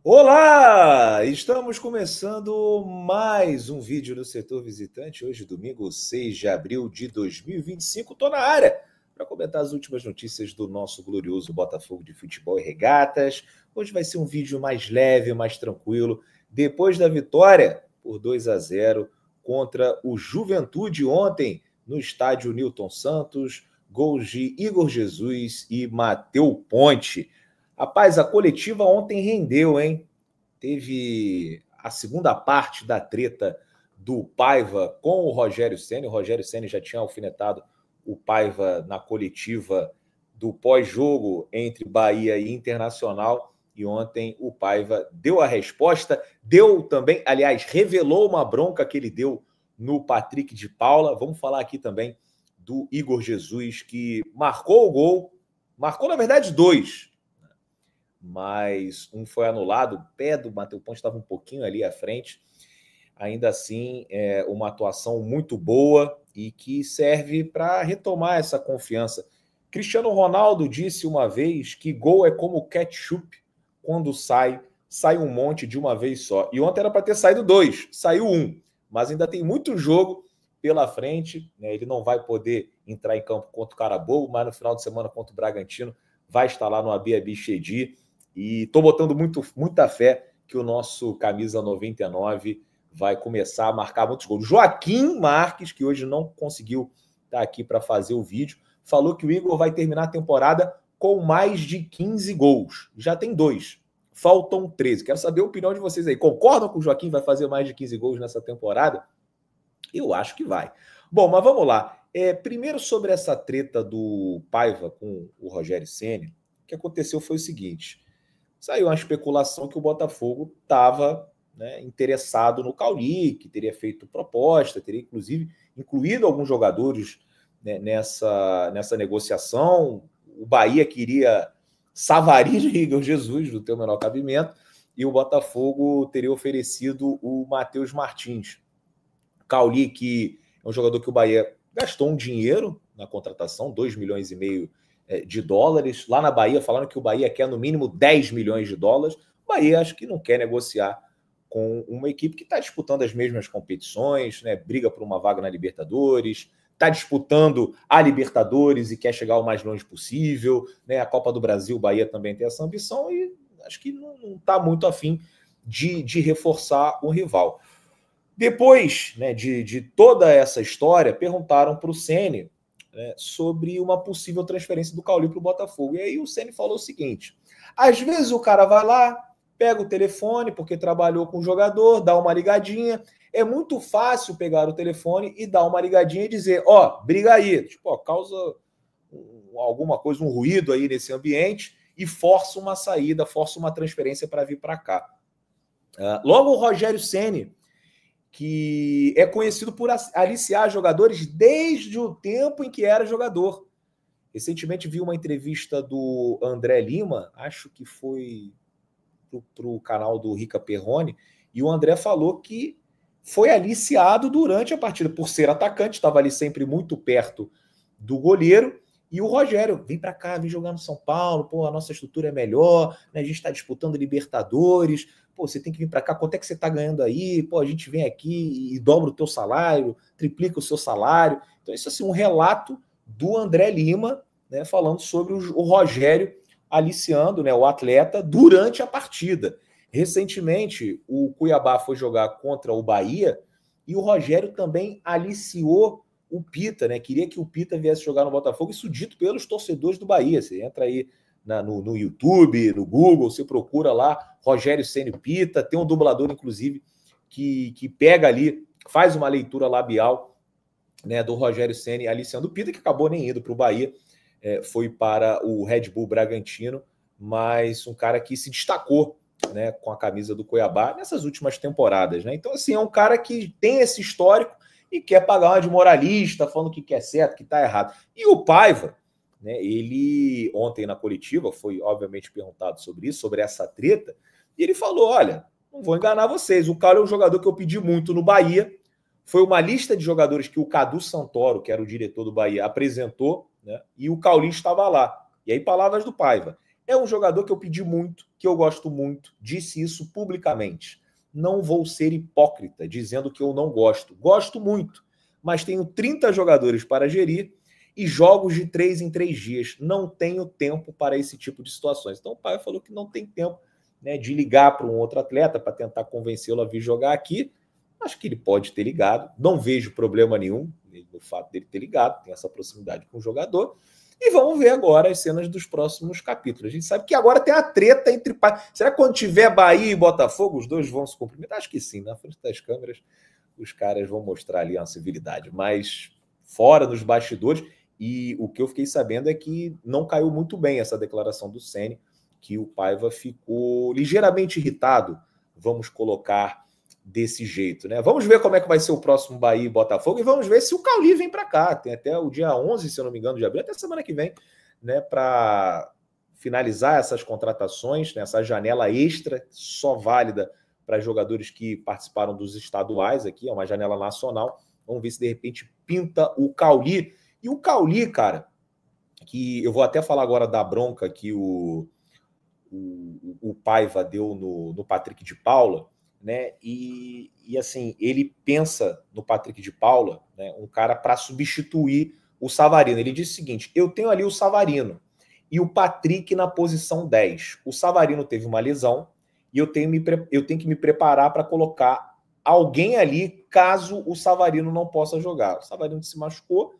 Olá! Estamos começando mais um vídeo do Setor Visitante. Hoje, domingo 6 de abril de 2025. Estou na área para comentar as últimas notícias do nosso glorioso Botafogo de Futebol e Regatas. Hoje vai ser um vídeo mais leve, mais tranquilo. Depois da vitória por 2-0 contra o Juventude ontem no estádio Newton Santos, gols de Igor Jesus e Matheus Ponte. Rapaz, a coletiva ontem rendeu, hein? Teve a segunda parte da treta do Paiva com o Rogério Ceni. O Rogério Ceni já tinha alfinetado o Paiva na coletiva do pós-jogo entre Bahia e Internacional. E ontem o Paiva deu a resposta, deu também, aliás, revelou uma bronca que ele deu no Patrick de Paula. Vamos falar aqui também do Igor Jesus, que marcou o gol, marcou, na verdade, dois, mas um foi anulado. O pé do Matheus Ponte estava um pouquinho ali à frente. Ainda assim, uma atuação muito boa e que serve para retomar essa confiança. Cristiano Ronaldo disse uma vez que gol é como ketchup, quando sai um monte de uma vez só. E ontem era para ter saído dois, saiu um, mas ainda tem muito jogo pela frente, né? Ele não vai poder entrar em campo contra o Carabobo, mas no final de semana contra o Bragantino vai estar lá no Abi Abichedi. E estou botando muita fé que o nosso camisa 99 vai começar a marcar muitos gols. Joaquim Marques, que hoje não conseguiu estar aqui para fazer o vídeo, falou que o Igor vai terminar a temporada com mais de 15 gols. Já tem 2, faltam 13. Quero saber a opinião de vocês aí. Concordam que o Joaquim vai fazer mais de 15 gols nessa temporada? Eu acho que vai. Bom, mas vamos lá. Primeiro, sobre essa treta do Paiva com o Rogério Ceni, o que aconteceu foi o seguinte: saiu uma especulação que o Botafogo estava, né, interessado no Cauli, que teria feito proposta, teria inclusive incluído alguns jogadores, né, nessa negociação. O Bahia queria Savarino e Igor Jesus, do teu menor cabimento, e o Botafogo teria oferecido o Matheus Martins. Cauli, que é um jogador que o Bahia gastou um dinheiro na contratação, 2,5 milhões de dólares. Lá na Bahia, falando que o Bahia quer no mínimo 10 milhões de dólares. O Bahia acho que não quer negociar com uma equipe que está disputando as mesmas competições, né? Briga por uma vaga na Libertadores, está disputando a Libertadores e quer chegar o mais longe possível, né? A Copa do Brasil, o Bahia também tem essa ambição e acho que não está muito afim de reforçar o rival. Depois, né, de toda essa história, perguntaram para o Ceni, né, sobre uma possível transferência do Cauli para o Botafogo. E aí o Ceni falou o seguinte: às vezes o cara vai lá, pega o telefone, porque trabalhou com o jogador, dá uma ligadinha. É muito fácil pegar o telefone e dar uma ligadinha e dizer, briga aí. Tipo, causa alguma coisa, um ruído aí nesse ambiente e força uma saída, força uma transferência para vir para cá. Logo o Rogério Ceni, que é conhecido por aliciar jogadores desde o tempo em que era jogador. Recentemente vi uma entrevista do André Lima, acho que foi para o canal do Rica Perrone, e o André falou que foi aliciado durante a partida, por ser atacante, estava ali sempre muito perto do goleiro, e o Rogério, vem para cá, vem jogar no São Paulo, pô, a nossa estrutura é melhor, né, a gente está disputando Libertadores, pô, você tem que vir para cá, quanto é que você está ganhando aí? Pô, a gente vem aqui e dobra o teu salário, triplica o seu salário. Então isso é assim, um relato do André Lima, né, falando sobre o Rogério aliciando, né, o atleta durante a partida. Recentemente, o Cuiabá foi jogar contra o Bahia e o Rogério também aliciou o Pita, né? Queria que o Pita viesse jogar no Botafogo, isso dito pelos torcedores do Bahia. Você entra aí no YouTube, no Google, você procura lá Rogério Ceni Pita, tem um dublador, inclusive, que pega ali, faz uma leitura labial, né, do Rogério Ceni aliciando o Pita, que acabou nem indo para o Bahia, foi para o Red Bull Bragantino, mas um cara que se destacou, né, com a camisa do Cuiabá nessas últimas temporadas, né? Então, assim, é um cara que tem esse histórico e quer pagar uma de moralista, falando que é certo, que está errado. E o Paiva, né, ele ontem na coletiva foi obviamente perguntado sobre isso, sobre essa treta, e ele falou: olha, não vou enganar vocês, o cara é um jogador que eu pedi muito no Bahia, foi uma lista de jogadores que o Cadu Santoro, que era o diretor do Bahia, apresentou, né, e o Cauli estava lá. E aí, palavras do Paiva: É um jogador que eu pedi muito, que eu gosto muito, disse isso publicamente. Não vou ser hipócrita dizendo que eu não gosto. Gosto muito, mas tenho 30 jogadores para gerir e jogos de 3 em 3 dias. Não tenho tempo para esse tipo de situações. Então o pai falou que não tem tempo, né, de ligar para um outro atleta para tentar convencê-lo a vir jogar aqui. Acho que ele pode ter ligado. Não vejo problema nenhum no fato dele ter ligado, tem essa proximidade com o jogador. E vamos ver agora as cenas dos próximos capítulos. A gente sabe que agora tem a treta entre pais. Será que quando tiver Bahia e Botafogo, os dois vão se cumprimentar? Acho que sim, na frente das câmeras, os caras vão mostrar ali uma civilidade. Mas fora, nos bastidores, e o que eu fiquei sabendo é que não caiu muito bem essa declaração do Ceni, que o Paiva ficou ligeiramente irritado, vamos colocar desse jeito, né? Vamos ver como é que vai ser o próximo Bahia e Botafogo e vamos ver se o Cauli vem para cá. Tem até o dia 11, se eu não me engano, de abril, até semana que vem, né, para finalizar essas contratações, né, essa janela extra só válida para jogadores que participaram dos estaduais aqui, é uma janela nacional. Vamos ver se de repente pinta o Cauli. E o Cauli, cara, que eu vou até falar agora da bronca que o Paiva deu no Patrick de Paula, né? E assim, ele pensa no Patrick de Paula, né, um cara para substituir o Savarino. Ele disse o seguinte: eu tenho ali o Savarino e o Patrick na posição 10. O Savarino teve uma lesão e eu tenho que me preparar para colocar alguém ali caso o Savarino não possa jogar. O Savarino se machucou,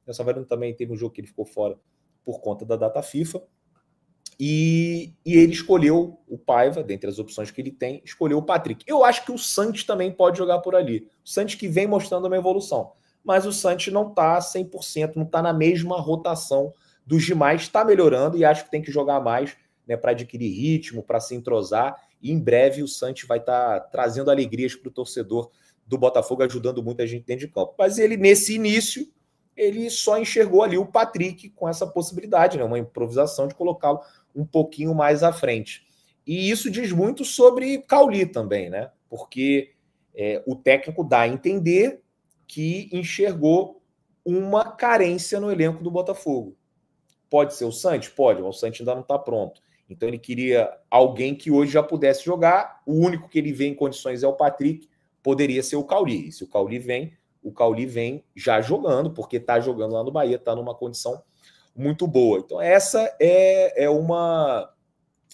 o Savarino também teve um jogo que ele ficou fora por conta da data FIFA. E ele escolheu o Paiva, dentre as opções que ele tem, escolheu o Patrick. Eu acho que o Santos também pode jogar por ali. O Santos que vem mostrando uma evolução. Mas o Santos não está 100%, não está na mesma rotação dos demais. Está melhorando e acho que tem que jogar mais, né, para adquirir ritmo, para se entrosar. E em breve o Santos vai estar trazendo alegrias para o torcedor do Botafogo, ajudando muita gente dentro de campo. Mas ele, nesse início, ele só enxergou ali o Patrick com essa possibilidade, né, uma improvisação de colocá-lo um pouquinho mais à frente. E isso diz muito sobre Cauli também, né? Porque o técnico dá a entender que enxergou uma carência no elenco do Botafogo. Pode ser o Santos? Pode, mas o Santos ainda não está pronto. Então ele queria alguém que hoje já pudesse jogar. O único que ele vê em condições é o Patrick. Poderia ser o Cauli. E se o Cauli vem já jogando, porque está jogando lá no Bahia, está numa condição muito boa. Então essa é uma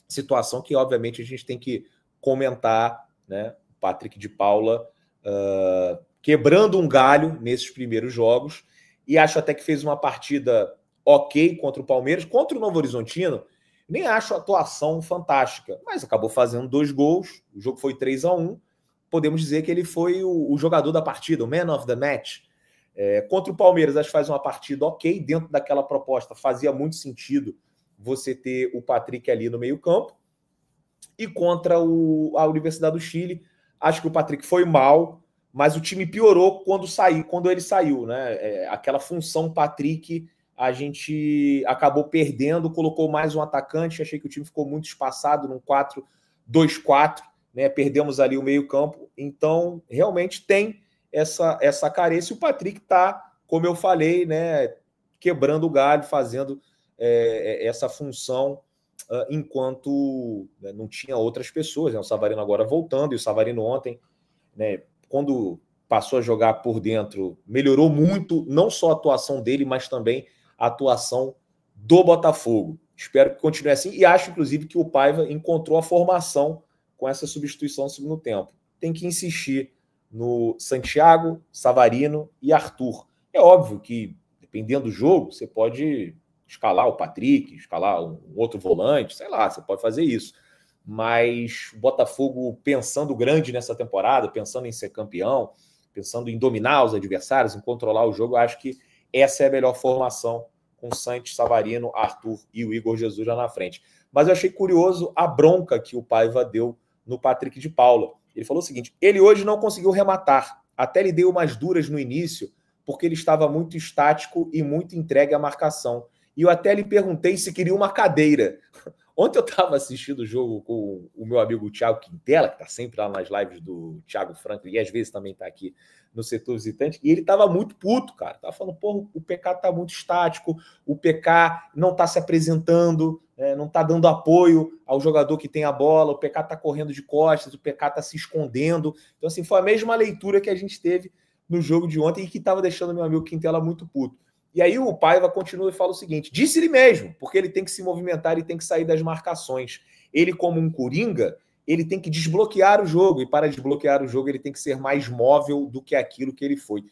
situação que obviamente a gente tem que comentar, né? O Patrick de Paula quebrando um galho nesses primeiros jogos, e acho até que fez uma partida ok contra o Palmeiras. Contra o Novo Horizontino, nem acho a atuação fantástica, mas acabou fazendo 2 gols, o jogo foi 3-1, podemos dizer que ele foi o jogador da partida, o man of the match. Contra o Palmeiras, acho que faz uma partida ok, dentro daquela proposta fazia muito sentido você ter o Patrick ali no meio campo. E contra a Universidade do Chile, acho que o Patrick foi mal, mas o time piorou quando ele saiu, né? Aquela função Patrick a gente acabou perdendo, colocou mais um atacante, achei que o time ficou muito espaçado num 4-2-4, né? Perdemos ali o meio campo, então realmente tem essa carência. O Patrick está, como eu falei, né, quebrando o galho, fazendo essa função enquanto, né, não tinha outras pessoas, né? O Savarino agora voltando, e o Savarino ontem, né, quando passou a jogar por dentro, melhorou muito, não só a atuação dele, mas também a atuação do Botafogo. Espero que continue assim, e acho, inclusive, que o Paiva encontrou a formação com essa substituição no segundo tempo. Tem que insistir no Santiago, Savarino e Arthur. É óbvio que, dependendo do jogo, você pode escalar o Patrick, escalar um outro volante, sei lá, você pode fazer isso. Mas o Botafogo pensando grande nessa temporada, pensando em ser campeão, pensando em dominar os adversários, em controlar o jogo, eu acho que essa é a melhor formação, com Santos, Savarino, Arthur e o Igor Jesus já na frente. Mas eu achei curioso a bronca que o Paiva deu no Patrick de Paula. Ele falou o seguinte: ele hoje não conseguiu rematar, até lhe deu umas duras no início, porque ele estava muito estático e muito entregue à marcação. E eu até lhe perguntei se queria uma cadeira. Ontem eu estava assistindo o jogo com o meu amigo Thiago Quintela, que está sempre lá nas lives do Thiago Franco, e às vezes também está aqui no setor visitante, e ele estava muito puto, cara. Estava falando, pô, o PK está muito estático, o PK não está se apresentando, não está dando apoio ao jogador que tem a bola, o PK está correndo de costas, o PK está se escondendo. Então, assim, foi a mesma leitura que a gente teve no jogo de ontem e que estava deixando meu amigo Quintela muito puto. E aí o Paiva continua e fala o seguinte, disse ele mesmo, porque ele tem que se movimentar e tem que sair das marcações. Ele, como um coringa, ele tem que desbloquear o jogo, e para desbloquear o jogo ele tem que ser mais móvel do que aquilo que ele foi.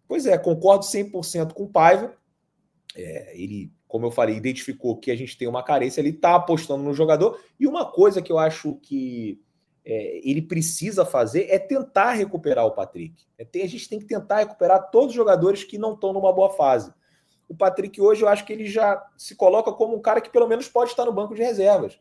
Pois é, concordo 100% com o Paiva. Ele, como eu falei, identificou que a gente tem uma carência, ele está apostando no jogador, e uma coisa que eu acho que ele precisa fazer é tentar recuperar o Patrick. A gente tem que tentar recuperar todos os jogadores que não estão numa boa fase. O Patrick hoje, eu acho que ele já se coloca como um cara que pelo menos pode estar no banco de reservas.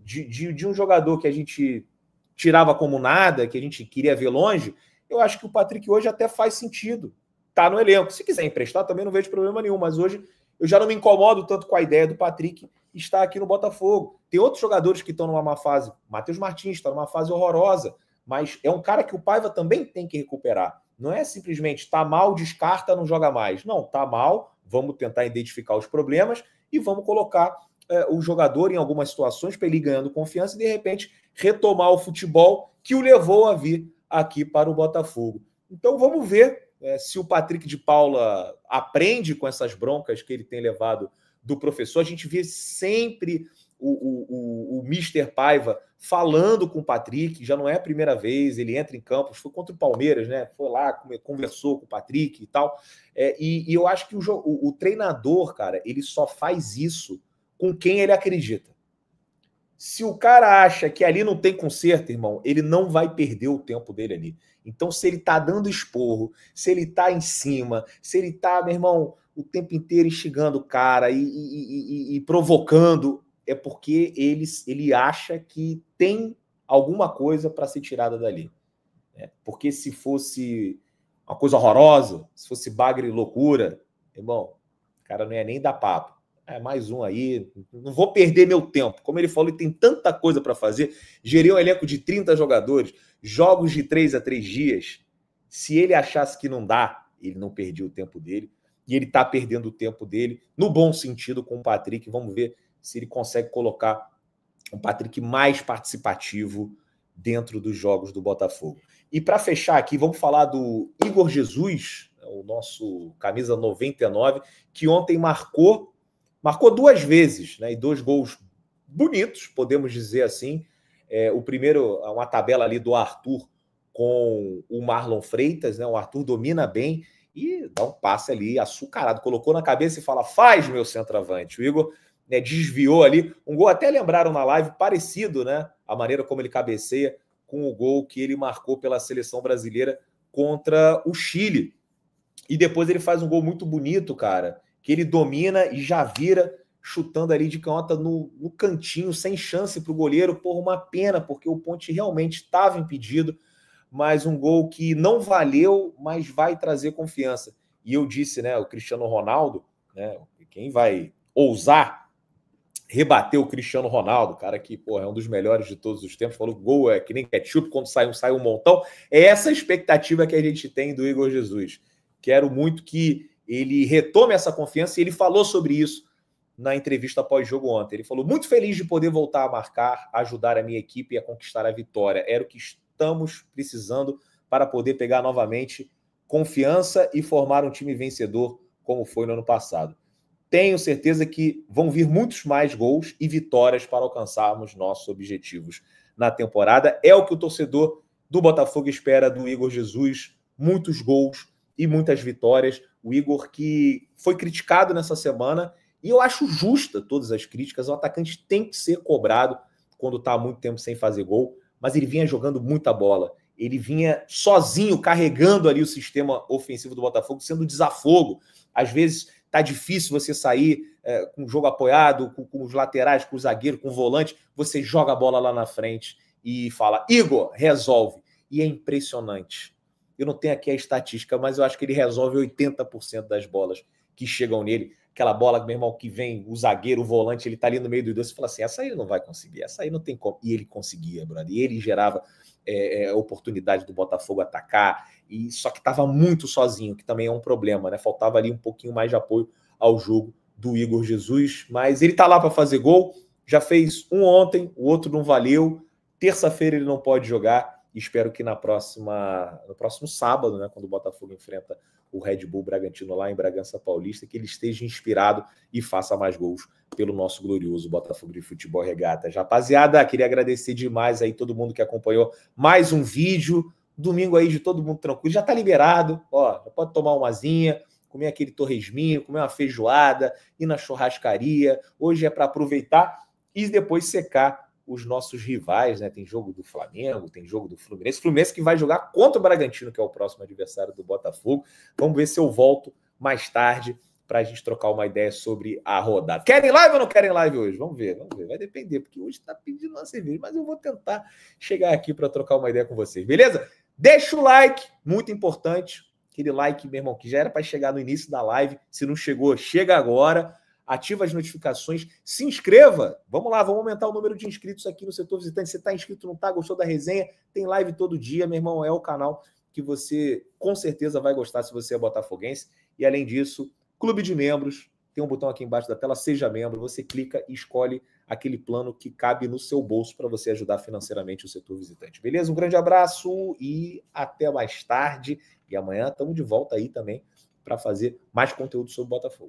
De um jogador que a gente tirava como nada, que a gente queria ver longe, eu acho que o Patrick hoje até faz sentido. Tá no elenco. Se quiser emprestar, também não vejo problema nenhum, mas hoje eu já não me incomodo tanto com a ideia do Patrick estar aqui no Botafogo. Tem outros jogadores que estão numa má fase. Matheus Martins está numa fase horrorosa, mas é um cara que o Paiva também tem que recuperar. Não é simplesmente tá mal, descarta, não joga mais. Não, tá mal, vamos tentar identificar os problemas e vamos colocar o jogador em algumas situações para ele ir ganhando confiança e, de repente, retomar o futebol que o levou a vir aqui para o Botafogo. Então, vamos ver se o Patrick de Paula aprende com essas broncas que ele tem levado do professor. A gente vê sempre o Mr. Paiva falando com o Patrick, já não é a primeira vez, ele entra em campo, foi contra o Palmeiras, né? Foi lá, conversou com o Patrick e tal. E eu acho que o treinador, cara, ele só faz isso com quem ele acredita. Se o cara acha que ali não tem conserto, irmão, ele não vai perder o tempo dele ali. Então, se ele tá dando esporro, se ele tá em cima, se ele tá, meu irmão, o tempo inteiro instigando o cara e provocando, é porque ele acha que tem alguma coisa para ser tirada dali. Porque se fosse uma coisa horrorosa, se fosse bagre e loucura, irmão, o cara não ia nem dar papo. Mais um aí, não vou perder meu tempo. Como ele falou, ele tem tanta coisa para fazer. Gerir um elenco de 30 jogadores, jogos de 3 a 3 dias. Se ele achasse que não dá, ele não perdia o tempo dele. E ele está perdendo o tempo dele, no bom sentido, com o Patrick. Vamos ver se ele consegue colocar um Patrick mais participativo dentro dos jogos do Botafogo. E para fechar aqui, vamos falar do Igor Jesus, o nosso camisa 99, que ontem marcou 2 vezes, né, e 2 gols bonitos, podemos dizer assim. O primeiro, uma tabela ali do Arthur com o Marlon Freitas, né? O Arthur domina bem e dá um passe ali açucarado, colocou na cabeça e fala, faz, meu centroavante. O Igor, né, desviou ali, um gol até lembraram na live, parecido, né, a maneira como ele cabeceia com o gol que ele marcou pela seleção brasileira contra o Chile. E depois ele faz um gol muito bonito, cara, que ele domina e já vira, chutando ali de canhota no cantinho, sem chance para o goleiro. Porra, uma pena, porque o Ponte realmente estava impedido, mas um gol que não valeu, mas vai trazer confiança. E eu disse, né, o Cristiano Ronaldo, né, quem vai ousar rebater o Cristiano Ronaldo, cara que, porra, é um dos melhores de todos os tempos, falou que gol é que nem ketchup, quando sai um montão. É essa a expectativa que a gente tem do Igor Jesus. Quero muito que ele retome essa confiança, e ele falou sobre isso na entrevista pós-jogo ontem. Ele falou, muito feliz de poder voltar a marcar, ajudar a minha equipe a conquistar a vitória. Era o que estamos precisando para poder pegar novamente confiança e formar um time vencedor, como foi no ano passado. Tenho certeza que vão vir muitos mais gols e vitórias para alcançarmos nossos objetivos na temporada. É o que o torcedor do Botafogo espera do Igor Jesus, muitos gols e muitas vitórias. O Igor que foi criticado nessa semana, e eu acho justa todas as críticas. O atacante tem que ser cobrado quando está há muito tempo sem fazer gol, mas ele vinha jogando muita bola. Ele vinha sozinho, carregando ali o sistema ofensivo do Botafogo, sendo desafogo. Às vezes tá difícil você sair com o jogo apoiado, com os laterais, com o zagueiro, com o volante. Você joga a bola lá na frente e fala, Igor, resolve. E é impressionante. Eu não tenho aqui a estatística, mas eu acho que ele resolve 80% das bolas que chegam nele. Aquela bola, meu irmão, que vem o zagueiro, o volante, ele tá ali no meio dos dois, você fala assim, essa aí ele não vai conseguir, essa aí não tem como. E ele conseguia, brother. E ele gerava oportunidade do Botafogo atacar, e só que estava muito sozinho, que também é um problema, né? Faltava ali um pouquinho mais de apoio ao jogo do Igor Jesus, mas ele tá lá para fazer gol, já fez um ontem, o outro não valeu, terça-feira ele não pode jogar, espero que no próximo sábado, né, quando o Botafogo enfrenta o Red Bull Bragantino lá em Bragança Paulista, que ele esteja inspirado e faça mais gols pelo nosso glorioso Botafogo de Futebol Regatas. Rapaziada, queria agradecer demais aí todo mundo que acompanhou mais um vídeo, domingo aí de todo mundo tranquilo, já tá liberado, ó, já pode tomar uma asinha, comer aquele torresminho, comer uma feijoada, ir na churrascaria, hoje é para aproveitar e depois secar os nossos rivais, né? Tem jogo do Flamengo, tem jogo do Fluminense. Fluminense que vai jogar contra o Bragantino, que é o próximo adversário do Botafogo. Vamos ver se eu volto mais tarde para a gente trocar uma ideia sobre a rodada. Querem live ou não querem live hoje? Vamos ver. Vai depender, porque hoje está pedindo uma cerveja, mas eu vou tentar chegar aqui para trocar uma ideia com vocês, beleza? Deixa o like, muito importante. Aquele like, meu irmão, que já era para chegar no início da live. Se não chegou, chega agora. Ativa as notificações, se inscreva. Vamos lá, vamos aumentar o número de inscritos aqui no Setor Visitante. Você está inscrito, não está? Gostou da resenha? Tem live todo dia, meu irmão. É o canal que você com certeza vai gostar se você é botafoguense. E além disso, clube de membros. Tem um botão aqui embaixo da tela, seja membro. Você clica e escolhe aquele plano que cabe no seu bolso para você ajudar financeiramente o Setor Visitante. Beleza? Um grande abraço e até mais tarde. E amanhã estamos de volta aí também para fazer mais conteúdo sobre o Botafogo.